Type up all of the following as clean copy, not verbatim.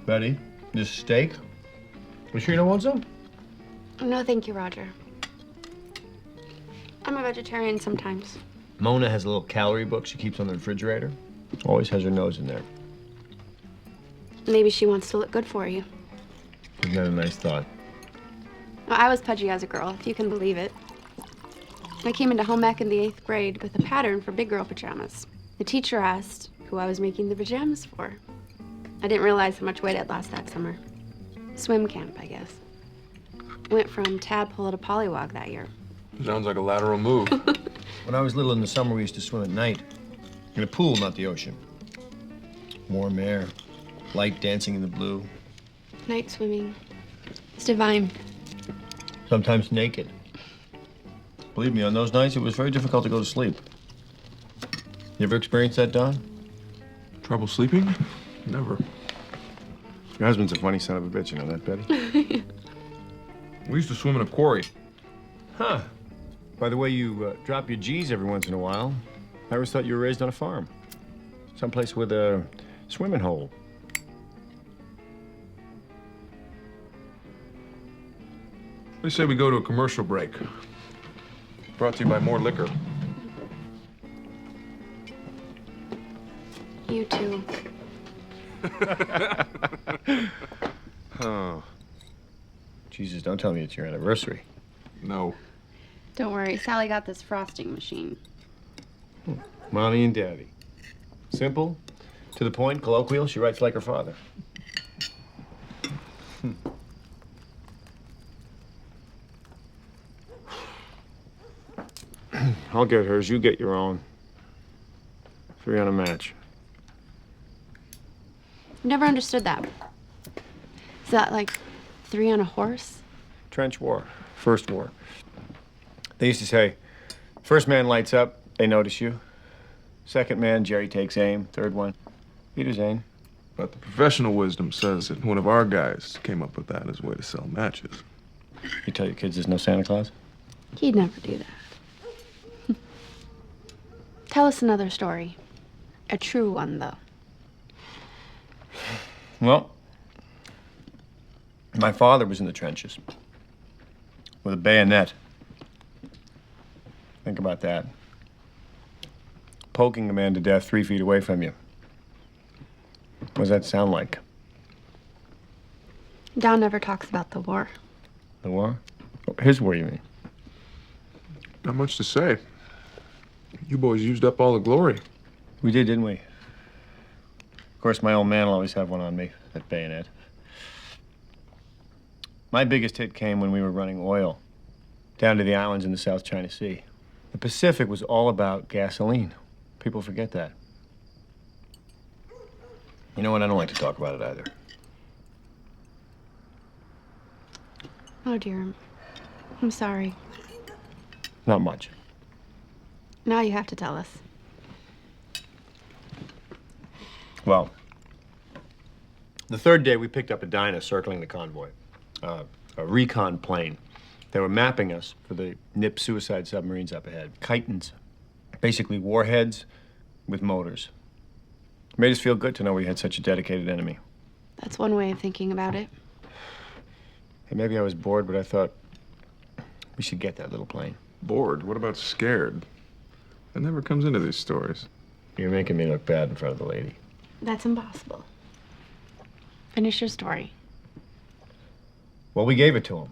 Betty, this steak? You sure you don't want some? No, thank you, Roger. I'm a vegetarian sometimes. Mona has a little calorie book she keeps on the refrigerator. Always has her nose in there. Maybe she wants to look good for you. Isn't that a nice thought? Well, I was pudgy as a girl, if you can believe it. I came into home ec in the 8th grade with a pattern for big girl pajamas. The teacher asked who I was making the pajamas for. I didn't realize how much weight I'd lost that summer. Swim camp, I guess. Went from tadpole to pollywog that year. Sounds like a lateral move. When I was little in the summer, we used to swim at night. In a pool, not the ocean. Warm air, light dancing in the blue. Night swimming. It's divine. Sometimes naked. Believe me, on those nights, it was very difficult to go to sleep. You ever experienced that, Don? Trouble sleeping? Never. Your husband's a funny son of a bitch, you know that, Betty? We used to swim in a quarry. Huh. By the way, you drop your G's every once in a while. I always thought you were raised on a farm. Someplace with a swimming hole. They say we go to a commercial break. Brought to you by More Liquor. You too. Oh. Jesus, don't tell me it's your anniversary. No. Don't worry, Sally got this frosting machine. Mommy and Daddy. Simple, to the point, colloquial. She writes like her father. I'll get hers, you get your own. 3 on a match. Never understood that. Is that like 3 on a horse? Trench war, first war. They used to say, first man lights up, they notice you. Second man, Jerry takes aim. Third one, Peter's aim. But the professional wisdom says that one of our guys came up with that as a way to sell matches. You tell your kids there's no Santa Claus? He'd never do that. Tell us another story. A true one, though. Well, my father was in the trenches with a bayonet. Think about that. Poking a man to death 3 feet away from you. What does that sound like? Don never talks about the war. The war? Oh, his war, you mean? Not much to say. You boys used up all the glory. We did, didn't we? Of course, my old man will always have one on me, that bayonet. My biggest hit came when we were running oil down to the islands in the South China Sea. The Pacific was all about gasoline. People forget that. You know what? I don't like to talk about it either. Oh, dear. I'm sorry. Not much. Now you have to tell us. Well, the third day we picked up a Dyna circling the convoy. A recon plane. They were mapping us for the NIP suicide submarines up ahead. Chitons. Basically warheads with motors. It made us feel good to know we had such a dedicated enemy. That's one way of thinking about it. Hey, maybe I was bored, but I thought we should get that little plane. Bored? What about scared? That never comes into these stories. You're making me look bad in front of the lady. That's impossible. Finish your story. Well, we gave it to him.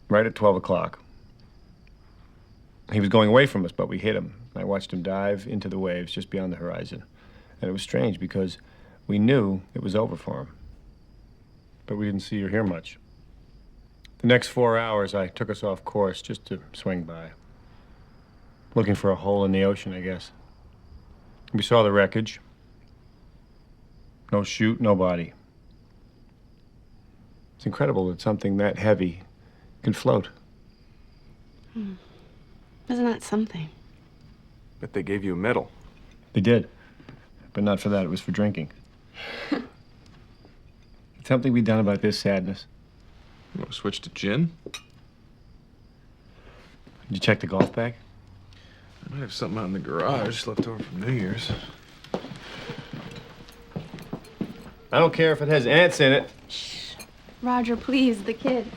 Right at 12 o'clock. He was going away from us, but we hit him. I watched him dive into the waves just beyond the horizon. And it was strange because we knew it was over for him. But we didn't see or hear much. The next 4 hours, I took us off course just to swing by. Looking for a hole in the ocean, I guess. We saw the wreckage. No chute, no body. It's incredible that something that heavy can float. Isn't that something? Bet they gave you a medal. They did. But not for that, it was for drinking. Could something be done about this sadness? You want to switch to gin? Did you check the golf bag? I might have something out in the garage left over from New Year's. I don't care if it has ants in it. Roger, please, the kids.